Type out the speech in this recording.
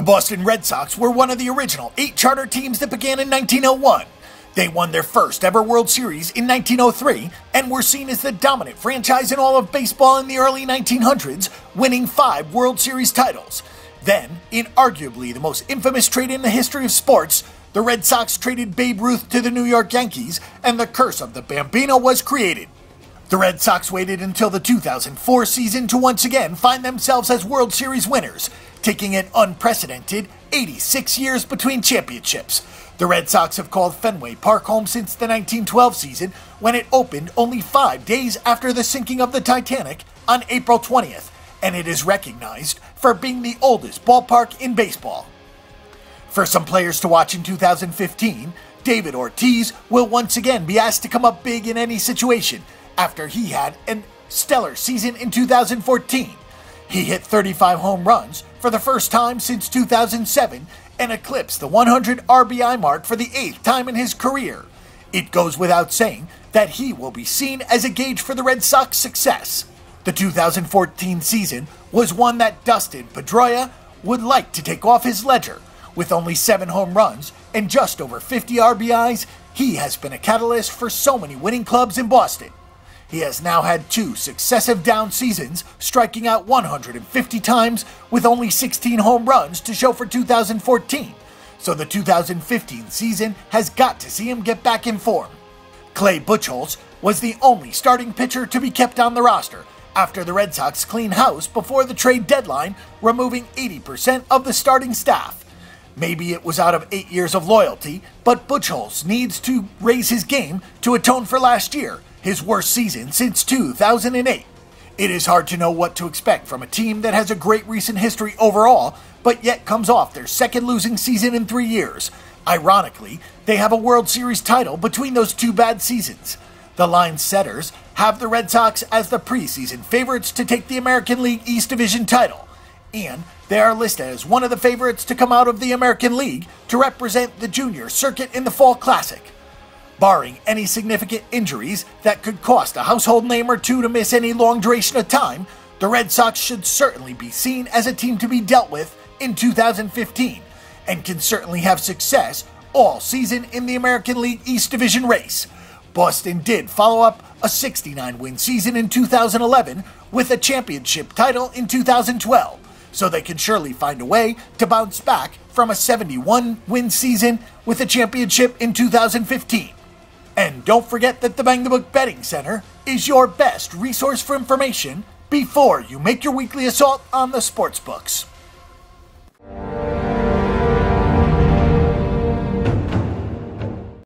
Boston Red Sox were one of the original 8 charter teams that began in 1901. They won their first ever World Series in 1903 and were seen as the dominant franchise in all of baseball in the early 1900s, winning 5 World Series titles. Then, in arguably the most infamous trade in the history of sports, the Red Sox traded Babe Ruth to the New York Yankees, and the curse of the Bambino was created. The Red Sox waited until the 2004 season to once again find themselves as World Series winners, taking an unprecedented 86 years between championships. The Red Sox have called Fenway Park home since the 1912 season, when it opened only 5 days after the sinking of the Titanic on April 20th, and it is recognized for being the oldest ballpark in baseball. For some players to watch in 2015, David Ortiz will once again be asked to come up big in any situation, after he had a stellar season in 2014. He hit 35 home runs for the first time since 2007 and eclipsed the 100 RBI mark for the 8th time in his career. It goes without saying that he will be seen as a gauge for the Red Sox success. The 2014 season was one that Dustin Pedroia would like to take off his ledger. With only 7 home runs and just over 50 RBIs, he has been a catalyst for so many winning clubs in Boston. He has now had 2 successive down seasons, striking out 150 times with only 16 home runs to show for 2014. So the 2015 season has got to see him get back in form. Clay Buchholz was the only starting pitcher to be kept on the roster after the Red Sox cleaned house before the trade deadline, removing 80% of the starting staff. Maybe it was out of 8 years of loyalty, but Buchholz needs to raise his game to atone for last year, his worst season since 2008. It is hard to know what to expect from a team that has a great recent history overall, but yet comes off their second losing season in 3 years. Ironically, they have a World Series title between those 2 bad seasons. The line setters have the Red Sox as the preseason favorites to take the American League East Division title, and they are listed as one of the favorites to come out of the American League to represent the junior circuit in the Fall Classic. Barring any significant injuries that could cost a household name or two to miss any long duration of time, the Red Sox should certainly be seen as a team to be dealt with in 2015, and can certainly have success all season in the American League East Division race. Boston did follow up a 69-win season in 2011 with a championship title in 2012, so they can surely find a way to bounce back from a 71-win season with a championship in 2015. And don't forget that the Bang the Book Betting Center is your best resource for information before you make your weekly assault on the sportsbooks.